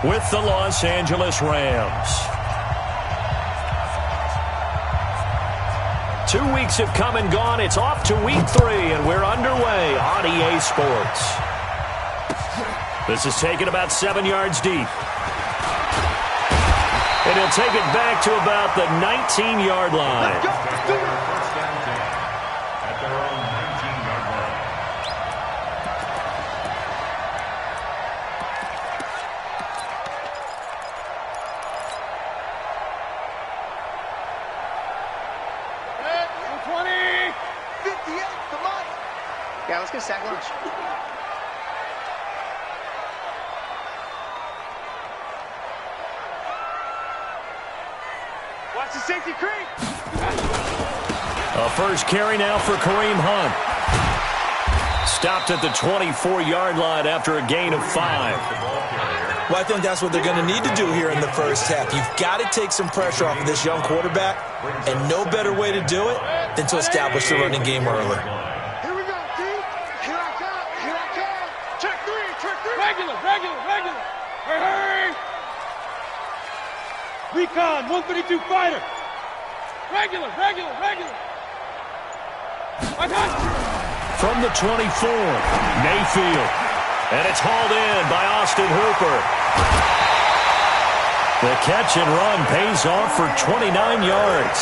with the Los Angeles Rams. 2 weeks have come and gone. It's off to week 3, and we're underway on EA Sports. This is taken about 7 yards deep. And he'll take it back to about the 19-yard line. Yeah, let's get a sack lunch. Watch the safety creep. A first carry now for Kareem Hunt. Stopped at the 24-yard line after a gain of 5. Well, I think that's what they're going to need to do here in the first half. You've got to take some pressure off of this young quarterback, and no better way to do it than to establish the running game early. Regular. Hey! Recon, 132 fighter. Regular. From the 24, Mayfield. And it's hauled in by Austin Hooper. The catch and run pays off for 29 yards.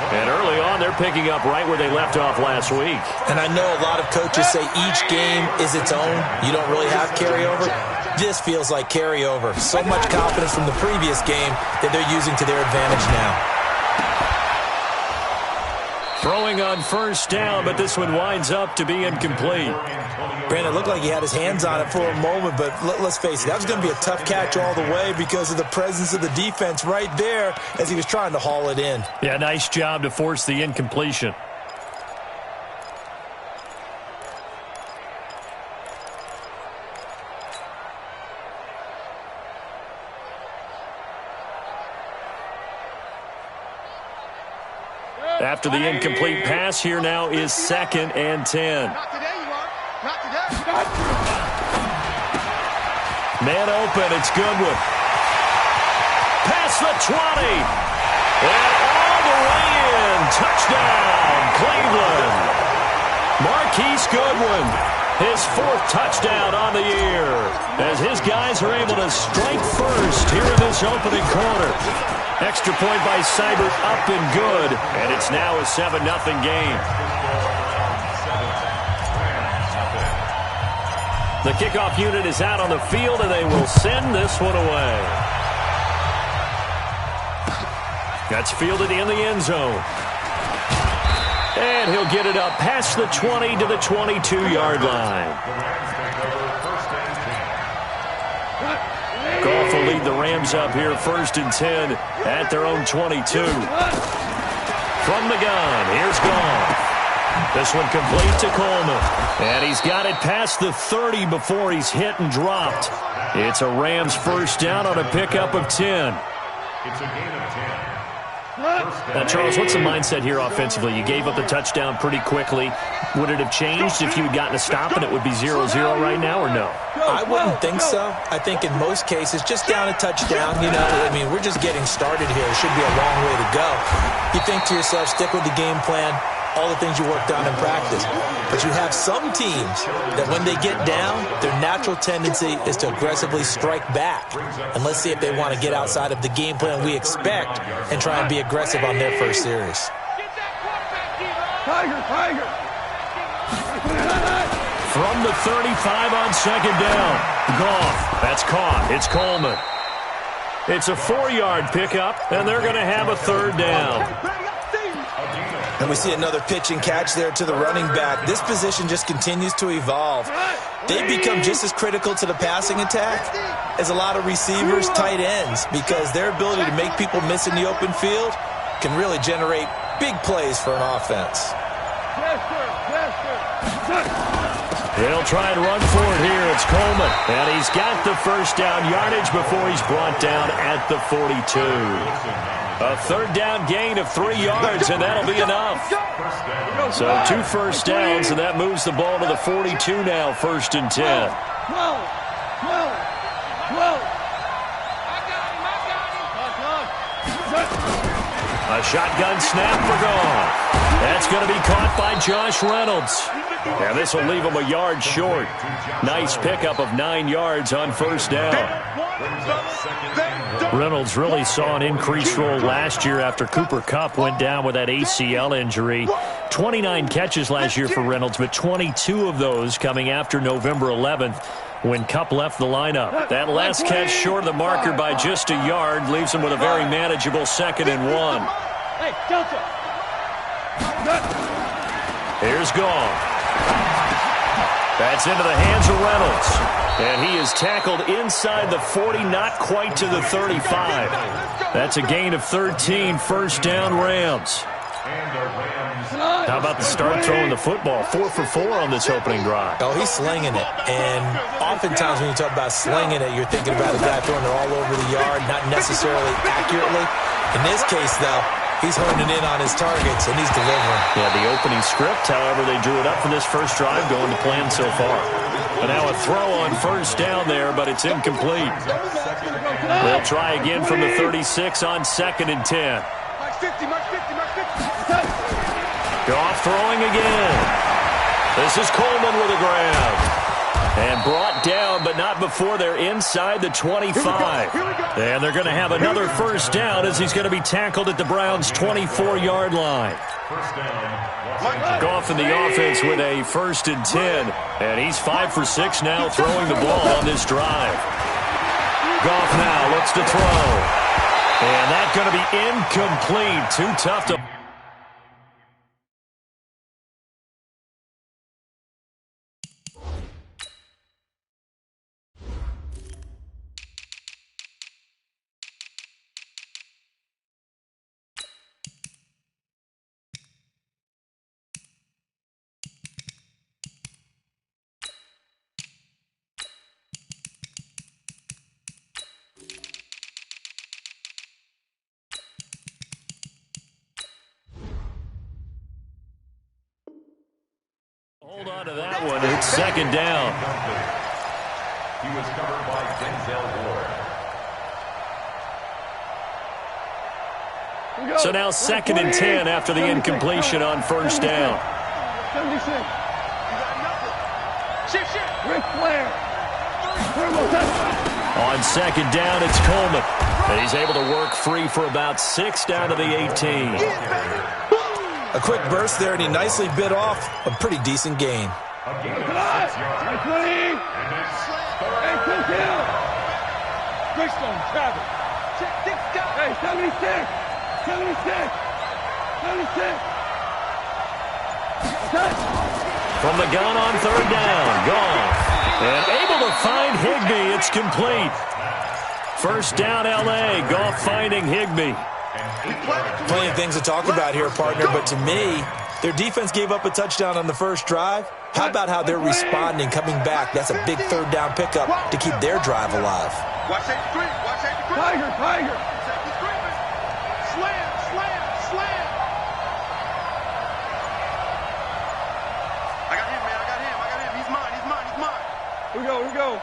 And early on, they're picking up right where they left off last week. And I know a lot of coaches say each game is its own. You don't really have carryover. This feels like carryover. So much confidence from the previous game that they're using to their advantage now. Throwing on first down, but this one winds up to be incomplete. Brandon, it looked like he had his hands on it for a moment, but let's face it, that was going to be a tough catch all the way because of the presence of the defense right there as he was trying to haul it in. Yeah, nice job to force the incompletion. After the incomplete pass, here now is 2nd and 10. Not today, you are. Not today. Man open, it's Goodwin. Past the 20. And all the way in. Touchdown, Cleveland. Marquise Goodwin, his 4th touchdown on the year, as his guys are able to strike first here in this opening quarter. Extra point by Seibert, up and good, and it's now a 7-0 game. The kickoff unit is out on the field, and they will send this one away. That's fielded in the end zone. And he'll get it up past the 20 to the 22-yard line. Goff will lead the Rams up here 1st and 10 at their own 22. From the gun, here's Goff. This one complete to Coleman. And he's got it past the 30 before he's hit and dropped. It's a Rams first down on a pickup of 10. It's a gain of 10. Now, Charles, what's the mindset here offensively? You gave up the touchdown pretty quickly. Would it have changed if you had gotten a stop and it would be 0-0 right now, or no? I wouldn't think so. I think in most cases, just down a touchdown, I mean, we're just getting started here. It should be a long way to go. You think to yourself, stick with the game plan, all the things you worked on in practice. But you have some teams that when they get down, their natural tendency is to aggressively strike back. And let's see if they want to get outside of the game plan we expect and try and be aggressive on their first series. Tiger! From the 35 on 2nd down. Goff. That's caught. It's Coleman. It's a 4-yard pickup, and they're going to have a 3rd down. And we see another pitch and catch there to the running back. This position just continues to evolve. They become just as critical to the passing attack as a lot of receivers, tight ends, because their ability to make people miss in the open field can really generate big plays for an offense. He'll try and run for it here. It's Coleman. And he's got the first down yardage before he's brought down at the 42. A 3rd down gain of 3 yards, and that'll be enough. So 2 first downs, and that moves the ball to the 42 now, 1st and 10. A shotgun snap for Goff. That's going to be caught by Josh Reynolds. And this will leave him a yard short. Nice pickup of 9 yards on first down. Reynolds really saw an increased role last year after Cooper Kupp went down with that ACL injury. 29 catches last year for Reynolds, but 22 of those coming after November 11th when Kupp left the lineup. That last catch short of the marker by just a yard leaves him with a very manageable 2nd and 1. Hey, Delta. Here's Goff. That's into the hands of Reynolds. And he is tackled inside the 40, not quite to the 35. That's a gain of 13, first down Rams. How about the start throwing the football? 4 for 4 on this opening drive. Oh, he's slinging it. And oftentimes when you talk about slinging it, you're thinking about a guy throwing it all over the yard, not necessarily accurately. In this case, though, he's honing in on his targets, and he's delivering. Yeah, the opening script, however, they drew it up for this first drive, going to plan so far. But now a throw on first down there, but it's incomplete. They'll try again from the 36 on 2nd and 10. Goff throwing again. This is Coleman with a grab. And brought down, but not before they're inside the 25. And they're going to have another first down as he's going to be tackled at the Browns' 24-yard line. Goff in the offense with a 1st and 10. And he's 5 for 6 now throwing the ball on this drive. Goff now looks to throw. And that's going to be incomplete. Too tough to... Hold on to that one. It's 2nd down. He was covered by Denzel Ward. So now 2nd and 10 after the incompletion on first down. 76. Ric Flair. On 2nd down, it's Coleman. And he's able to work free for about 6 down to the 18. A quick burst there, and he nicely bit off a pretty decent gain. Greystone, Travis. Hey, 76. 76. 76. From the gun on 3rd down, Goff. And able to find Higbee. It's complete. First down, L.A. Goff finding Higbee. Plenty of things to talk about here, partner, but to me, their defense gave up a touchdown on the first drive. How about how they're responding, coming back? That's a big 3rd down pickup to keep their drive alive. Watch that street. Watch that street. Tiger. Slam. I got him, man. He's mine. Here we go.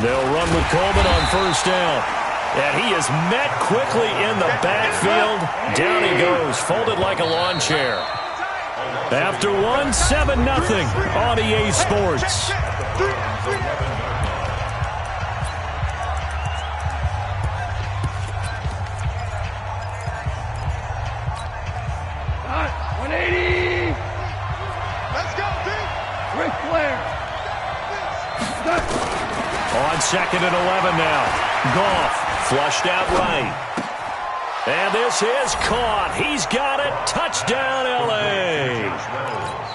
They'll run with Coleman on first down. And he is met quickly in the backfield. Down he goes, folded like a lawn chair. After 1, 7-0 on EA Sports. 180. Let's go, dude. Ric Flair. On 2nd and 11 now. Goff flushed out right. And this is caught. He's got it. Touchdown, L.A.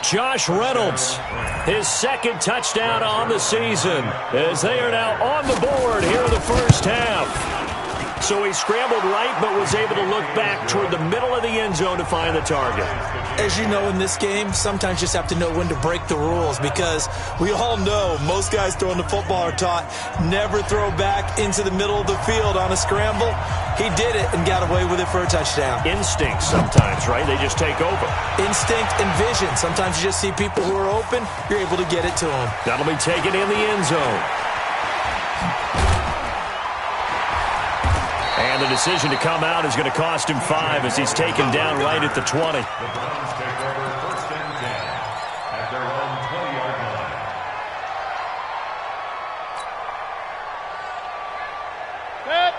Josh Reynolds, his 2nd touchdown on the season, as they are now on the board here in the first half. So he scrambled right, but was able to look back toward the middle of the end zone to find the target. As you know, in this game, sometimes you just have to know when to break the rules, because we all know most guys throwing the football are taught never throw back into the middle of the field on a scramble. He did it and got away with it for a touchdown. Instinct sometimes, right? They just take over. Instinct and vision. Sometimes you just see people who are open, you're able to get it to them. That'll be taken in the end zone. And the decision to come out is going to cost him 5 as he's taken down right at the 20. The Browns take over 1st and 10 at their own 20-yard line.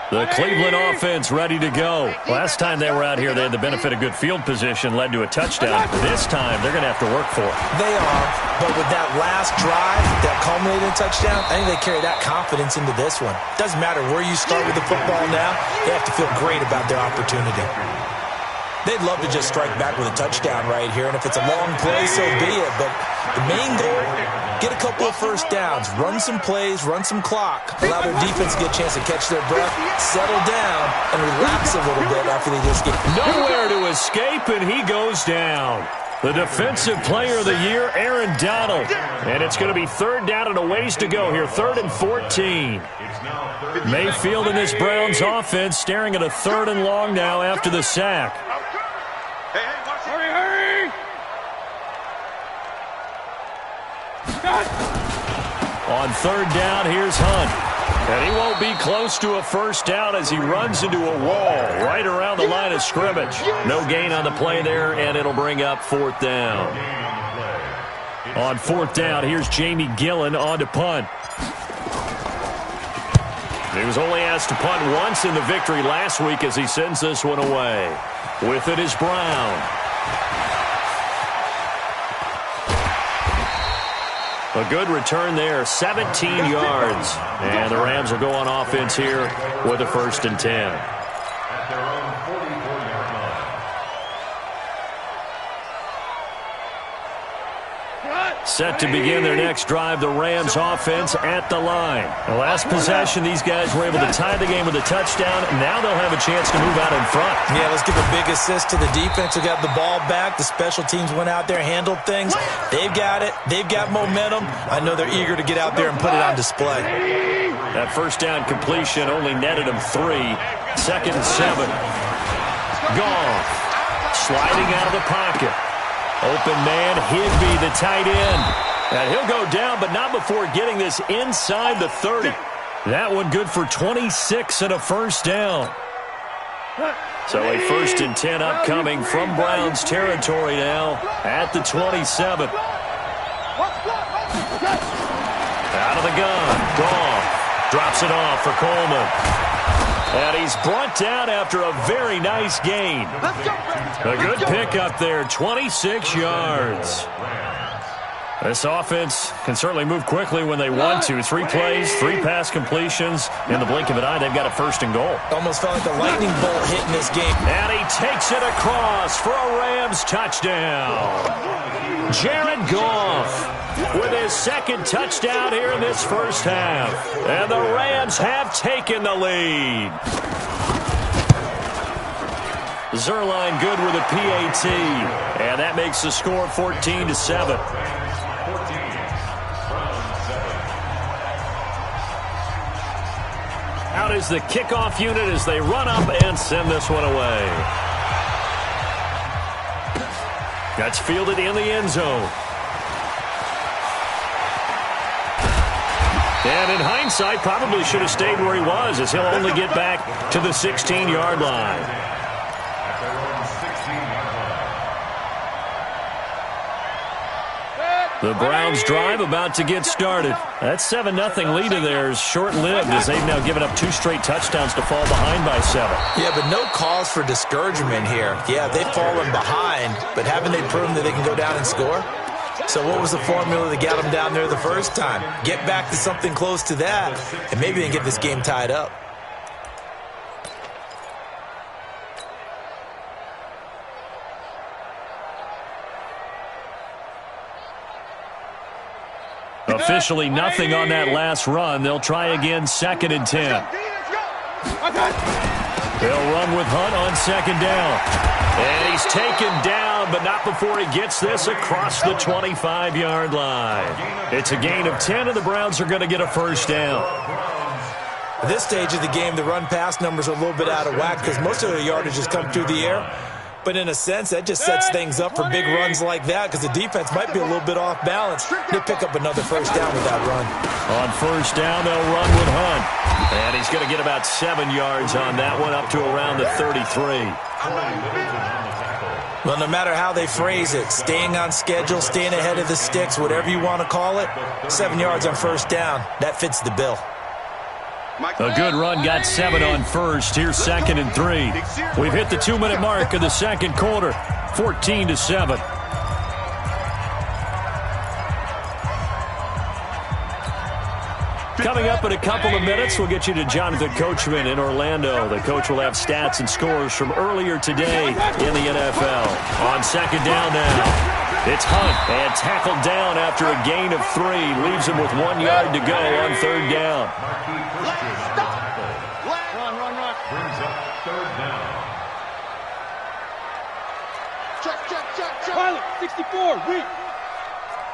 The Cleveland offense ready to go. Last time they were out here, they had the benefit of good field position, led to a touchdown. This time, they're going to have to work for it. They are, but with that last drive that culminated in a touchdown, I think they carry that confidence into this one. Doesn't matter where you start with the football now, they have to feel great about their opportunity. They'd love to just strike back with a touchdown right here, and if it's a long play, so be it. But the main goal, get a couple of first downs, run some plays, run some clock, allow their defense to get a chance to catch their breath, settle down, and relax a little bit after they just get... Nowhere to escape, and he goes down. The Defensive Player of the Year, Aaron Donald. And it's going to be 3rd down and a ways to go here, 3rd and 14. Mayfield and this Browns offense staring at a 3rd and long now after the sack. Hey, watch it. Hurry! On 3rd down, here's Hunt. And he won't be close to a first down as he runs into a wall right around the line of scrimmage. No gain on the play there, and it'll bring up 4th down. On 4th down, here's Jamie Gillen on to punt. He was only asked to punt once in the victory last week as he sends this one away. With it is Brown. A good return there, 17 yards. And the Rams will go on offense here with a 1st and 10. At their own 44-yard line. Set to begin their next drive, the Rams offense at the line. The last possession, these guys were able to tie the game with a touchdown. Now they'll have a chance to move out in front. Yeah, let's give a big assist to the defense who got the ball back. The special teams went out there, handled things. They've got it. They've got momentum. I know they're eager to get out there and put it on display. That first down completion only netted him 3. 2nd and 7. Goff sliding out of the pocket. Open man, Higbee, the tight end. And he'll go down, but not before getting this inside the 30. That one good for 26 and a first down. So a 1st and 10 upcoming from Browns territory now at the 27. Out of the gun, Goff drops it off for Coleman. And he's brought down after a very nice gain. A good pickup there, 26 yards. This offense can certainly move quickly when they want to. 3 plays, 3 pass completions. In the blink of an eye, they've got a 1st and goal. Almost felt like the lightning bolt hit in this game. And he takes it across for a Rams touchdown. Jared Goff with his 2nd touchdown here in this first half. And the Rams have taken the lead. Zuerlein good with a PAT. And that makes the score 14-7. Out is the kickoff unit as they run up and send this one away. That's fielded in the end zone. And in hindsight, probably should have stayed where he was as he'll only get back to the 16-yard line. The Browns drive about to get started. That 7-0 lead of theirs short-lived as they've now given up 2 straight touchdowns to fall behind by 7. Yeah, but no cause for discouragement here. Yeah, they've fallen behind, but haven't they proven that they can go down and score? So what was the formula that got them down there the first time? Get back to something close to that, and maybe they can get this game tied up. Officially nothing on that last run. They'll try again, 2nd and 10. They'll run with Hunt on 2nd down. And he's taken down, but not before he gets this across the 25-yard line. It's a gain of 10, and the Browns are going to get a first down. At this stage of the game, the run-pass numbers are a little bit out of whack because most of the yardage has come through the air. But in a sense, that just sets things up for big runs like that because the defense might be a little bit off balance. They pick up another first down with that run. On first down, they'll run with Hunt. And he's going to get about 7 yards on that one, up to around the 33. Well, no matter how they phrase it, staying on schedule, staying ahead of the sticks, whatever you want to call it, 7 yards on first down, that fits the bill. A good run got 7 on first. Here's 2nd and 3. We've hit the 2-minute mark of the second quarter, 14-7. Coming up in a couple of minutes, we'll get you to Jonathan Coachman in Orlando. The coach will have stats and scores from earlier today in the NFL. On second down now. It's Hunt, and tackled down after a gain of 3. Leaves him with 1 yard to go on third down. Run. Brings up third down. Check. Pilot, 64, weak.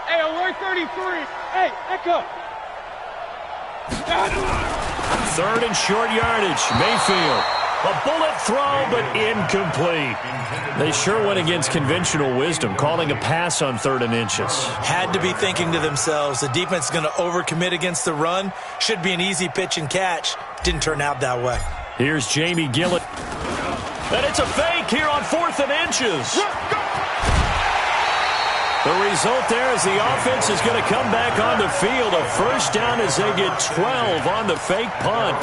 Hey, alert 33. Hey, echo. Third and short yardage. Mayfield. A bullet throw, but incomplete. They sure went against conventional wisdom, calling a pass on 3rd and inches. Had to be thinking to themselves, the defense is going to overcommit against the run. Should be an easy pitch and catch. Didn't turn out that way. Here's Jamie Gillett. And it's a fake here on 4th and inches. The result there is the offense is going to come back on the field. A first down as they get 12 on the fake punt.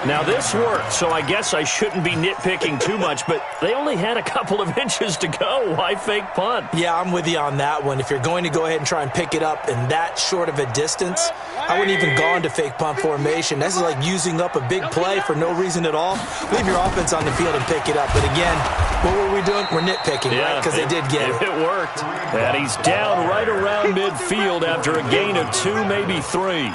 Now, this worked, so I guess I shouldn't be nitpicking too much, but they only had a couple of inches to go. Why fake punt? Yeah, I'm with you on that one. If you're going to go ahead and try and pick it up in that short of a distance, I wouldn't even go into fake punt formation. This is like using up a big play for no reason at all. Leave your offense on the field and pick it up. But again, what were we doing? We're nitpicking, right? Because they did get it. It worked. And he's down right around midfield after a gain of 2, maybe 3.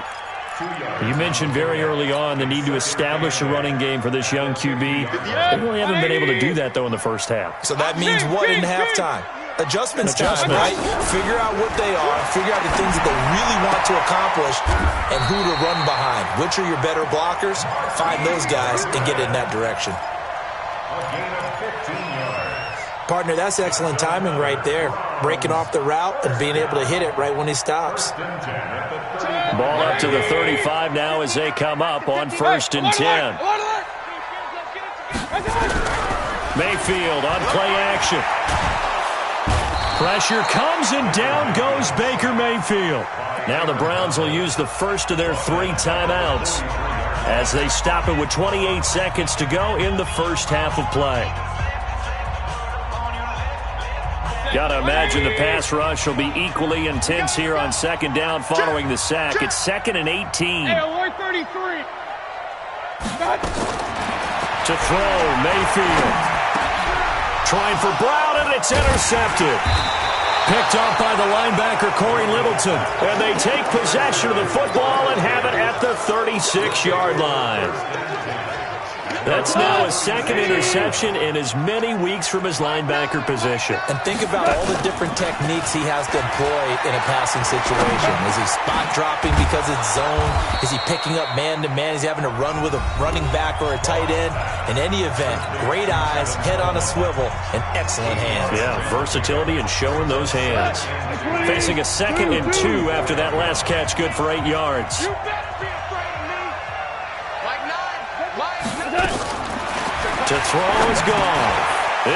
You mentioned very early on the need to establish a running game for this young QB. They really haven't been able to do that, though, in the first half. So that means what in halftime? Adjustments time, right? Figure out what they are, figure out the things that they really want to accomplish, and who to run behind. Which are your better blockers? Find those guys and get in that direction. A gain of 15 yards. Partner, that's excellent timing right there. Breaking off the route and being able to hit it right when he stops. Ball up to the 35 now as they come up on 1st and 10. Mayfield on play action. Pressure comes and down goes Baker Mayfield. Now the Browns will use the first of their 3 timeouts as they stop it with 28 seconds to go in the first half of play. Got to imagine the pass rush will be equally intense here on second down following the sack. It's 2nd and 18. Hey, alert 33. To throw, Mayfield. Trying for Brown, and it's intercepted. Picked off by the linebacker, Corey Littleton. And they take possession of the football and have it at the 36-yard line. That's now his 2nd interception in as many weeks from his linebacker position. And think about all the different techniques he has to employ in a passing situation. Is he spot dropping because it's zone? Is he picking up man-to-man? Is he having to run with a running back or a tight end? In any event, great eyes, head on a swivel, and excellent hands. Yeah, versatility and showing those hands. Facing a 2nd and 2 after that last catch, good for 8 yards. To throw is gone.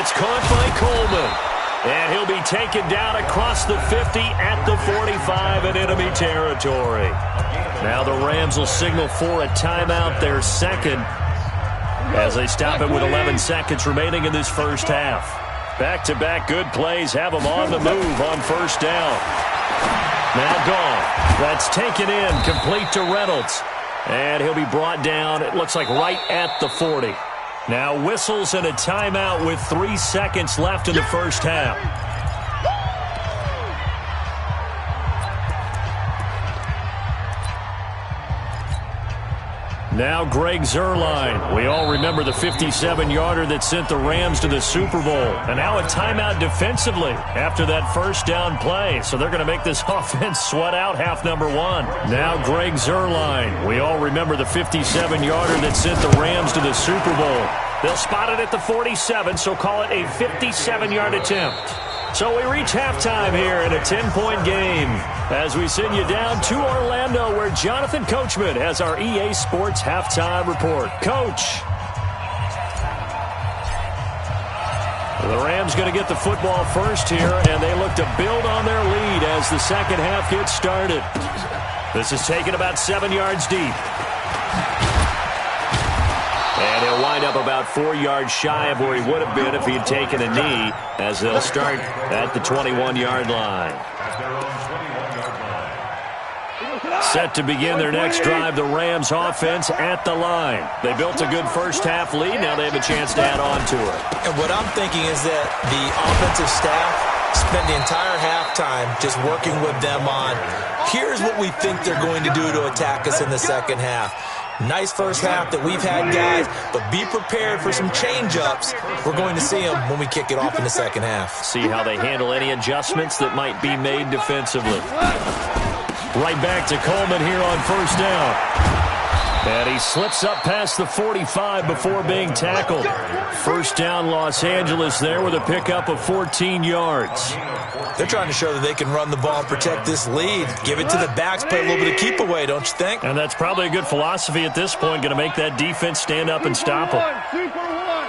It's caught by Coleman. And he'll be taken down across the 50 at the 45 in enemy territory. Now the Rams will signal for a timeout, their 2nd, as they stop it with 11 seconds remaining in this first half. Back-to-back good plays have them on the move on first down. Now gone. That's taken in, complete to Reynolds. And he'll be brought down, it looks like right at the 40. Now whistles and a timeout with 3 seconds left in the first half. Now Greg Zuerlein. We all remember the 57-yarder that sent the Rams to the Super Bowl. And now a timeout defensively after that first down play. So they're going to make this offense sweat out half number one. Now Greg Zuerlein. We all remember the 57-yarder that sent the Rams to the Super Bowl. They'll spot it at the 47, so call it a 57-yard attempt. So we reach halftime here in a 10-point game as we send you down to Orlando where Jonathan Coachman has our EA Sports halftime report. Coach. The Rams going to get the football first here, and they look to build on their lead as the second half gets started. This is taken about 7 yards deep. And he'll wind up about 4 yards shy of where he would have been if he had taken a knee, as they'll start at the 21-yard line. Set to begin their next drive, the Rams offense at the line. They built a good first-half lead. Now they have a chance to add on to it. And what I'm thinking is that the offensive staff spent the entire halftime just working with them on, here's what we think they're going to do to attack us in the second half. Nice first half that we've had, guys, but be prepared for some change-ups. We're going to see them when we kick it off in the second half. See how they handle any adjustments that might be made defensively. Right back to Coleman here on first down. And he slips up past the 45 before being tackled. First down, Los Angeles there with a pickup of 14 yards. They're trying to show that they can run the ball and protect this lead. Give it to the backs, play a little bit of keep away, don't you think? And that's probably a good philosophy at this point, going to make that defense stand up and stop them. 2 for 1.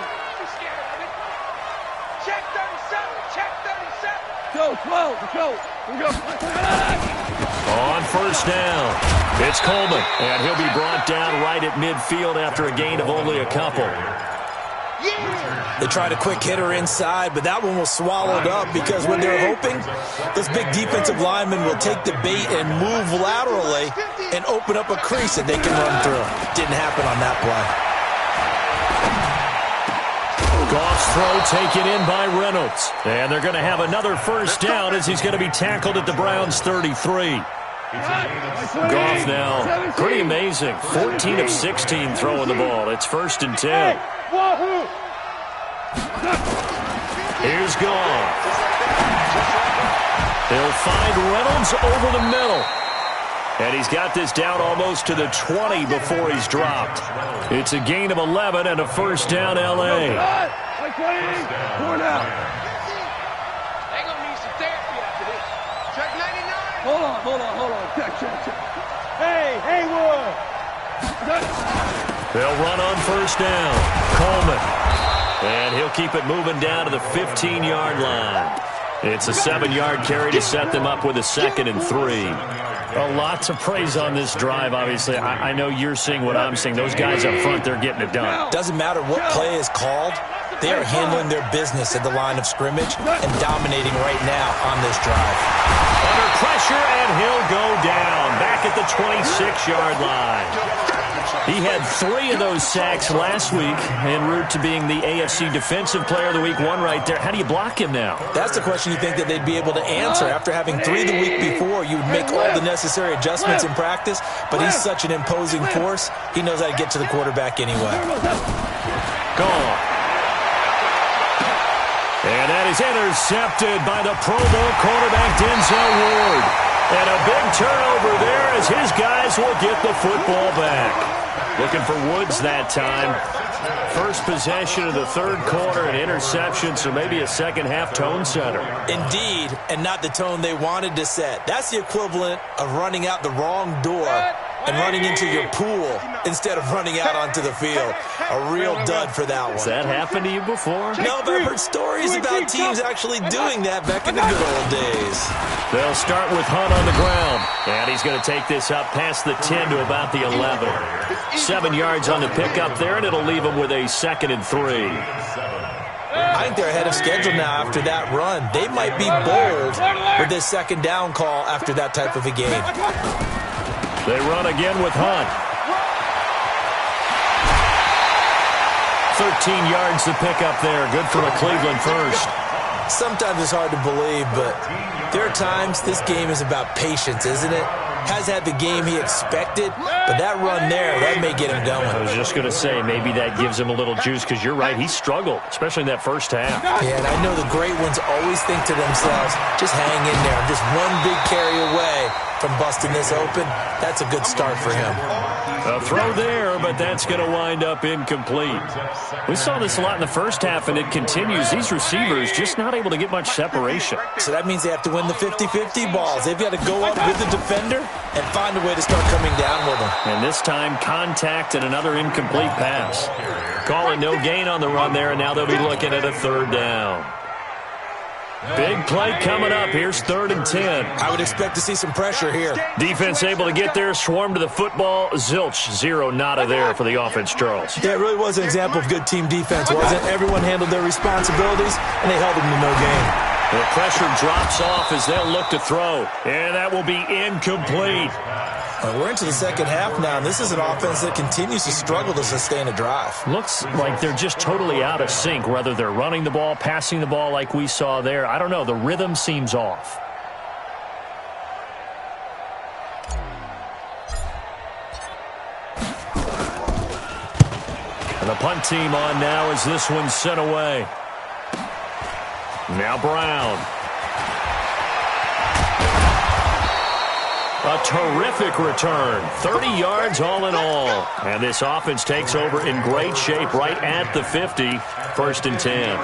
Check 37. Check 37. Go, 12. Go. On first down, it's Coleman, and he'll be brought down right at midfield after a gain of only a couple. They tried a quick hitter inside, but that one was swallowed up because what they're hoping, this big defensive lineman will take the bait and move laterally and open up a crease that they can run through. Didn't happen on that play. Goff's throw taken in by Reynolds. And they're going to have another first down as he's going to be tackled at the Browns' 33. Goff now, pretty amazing. 14 of 16 throwing the ball. It's 1st and 10. Here's Goff. He'll find Reynolds over the middle. And he's got this down almost to the 20 before he's dropped. It's a gain of 11 and a first down, L.A. Hold on. Check. Hey, Haywood. They'll run on first down. Coleman. And he'll keep it moving down to the 15-yard line. It's a 7-yard carry to set them up with a 2nd and 3. Well, lots of praise on this drive, obviously. I know you're seeing what I'm seeing. Those guys up front, they're getting it done. Doesn't matter what play is called. They are handling their business at the line of scrimmage and dominating right now on this drive. Under pressure, and he'll go down back at the 26-yard line. He had 3 of those sacks last week en route to being the AFC Defensive Player of the Week 1 right there. How do you block him now? That's the question you think that they'd be able to answer. After having 3 the week before, you would make all the necessary adjustments in practice, but he's such an imposing force, he knows how to get to the quarterback anyway. Gone. And that is intercepted by the Pro Bowl quarterback Denzel Ward. And a big turnover there as his guys will get the football back. Looking for Woods that time. First possession of the 3rd quarter, an interception, so maybe a second-half tone setter. Indeed, and not the tone they wanted to set. That's the equivalent of running out the wrong door and running into your pool instead of running out onto the field. A real dud for that one. Has that happened to you before? No, but I've heard stories about teams actually doing that back in the good old days. They'll start with Hunt on the ground. And he's going to take this up past the 10 to about the 11. 7 yards on the pickup there, and it'll leave him with a 2nd and 3. I think they're ahead of schedule now after that run. They might be bold with this 2nd down call after that type of a game. They run again with Hunt. 13 yards to pick up there. Good for a Cleveland first. Sometimes it's hard to believe, but there are times this game is about patience, isn't it? has had the game he expected, but that run there, that may get him going. I was just going to say, maybe that gives him a little juice, because you're right, he struggled, especially in that first half. Yeah, and I know the great ones always think to themselves, just hang in there. I'm just one big carry away from busting this open. That's a good start for him. A throw there, but that's going to wind up incomplete. We saw this a lot in the first half, and it continues. These receivers just not able to get much separation. So that means they have to win the 50-50 balls. They've got to go up with the defender and find a way to start coming down with them. And this time, contact and another incomplete pass. Call it no gain on the run there, and now they'll be looking at a third down. Big play coming up. Here's 3rd and 10. I would expect to see some pressure here. Defense able to get there, swarm to the football. Zilch, 0 nada there for the offense, Charles. Yeah, it really was an example of good team defense, wasn't it? Everyone handled their responsibilities, and they held them to no gain. The pressure drops off as they'll look to throw. And that will be incomplete. We're into the second half now, and this is an offense that continues to struggle to sustain a drive. Looks like they're just totally out of sync, whether they're running the ball, passing the ball like we saw there. I don't know. The rhythm seems off. And the punt team on now as this one's sent away. Now Brown. A terrific return. 30 yards all in all. And this offense takes over in great shape right at the 50. 1st and 10.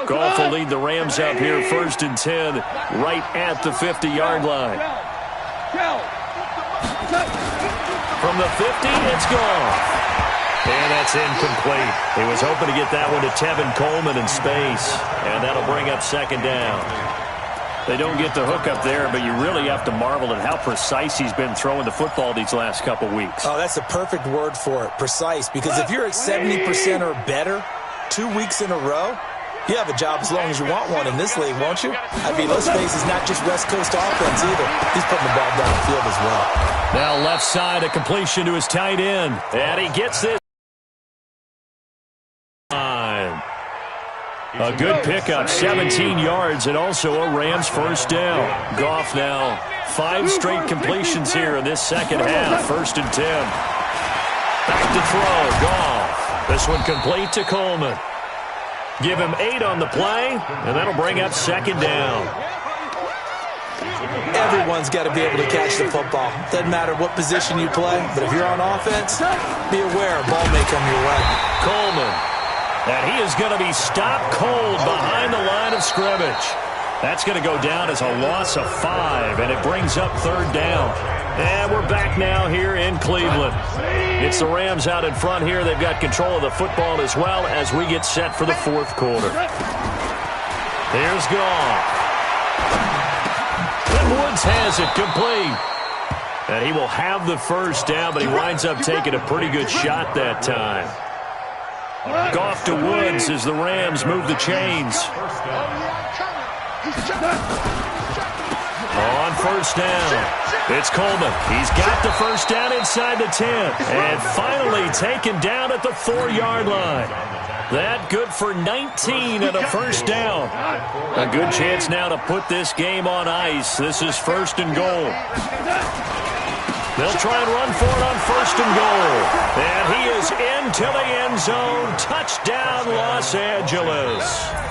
Goff will lead the Rams up here. 1st and 10 right at the 50-yard line. From the 50, it's Goff. And that's incomplete. He was hoping to get that one to Tevin Coleman in space. And that'll bring up 2nd down. They don't get the hook up there, but you really have to marvel at how precise he's been throwing the football these last couple weeks. Oh, that's the perfect word for it, precise. Because if you're at 70% or better 2 weeks in a row, you have a job as long as you want one in this league, won't you? I mean, let's face it, it's not just West Coast offense either. He's putting the ball down the field as well. Now left side, a completion to his tight end. And he gets this. A good pickup, 17 yards, and also a Rams 1st down. Goff now 5 straight completions here in this second half. 1st and 10. Back to throw, Goff. This one complete to Coleman. Give him 8 on the play, and that'll bring up 2nd down. Everyone's got to be able to catch the football. Doesn't matter what position you play, but if you're on offense, be aware a ball may come your way. Coleman. And he is going to be stopped cold behind the line of scrimmage. That's going to go down as a loss of 5, and it brings up 3rd down. And we're back now here in Cleveland. It's the Rams out in front here. They've got control of the football as well as we get set for the 4th quarter. Here's Goff. And Woods has it complete. And he will have the 1st down, but he winds up taking a pretty good shot that time. Goff to Woods as the Rams move the chains. On 1st down, it's Coleman. He's got the 1st down inside the 10. And finally taken down at the 4-yard line. That good for 19 and a 1st down. A good chance now to put this game on ice. This is 1st and goal. They'll try and run for it on 1st and goal. And he is into the end zone. Touchdown, Los Angeles.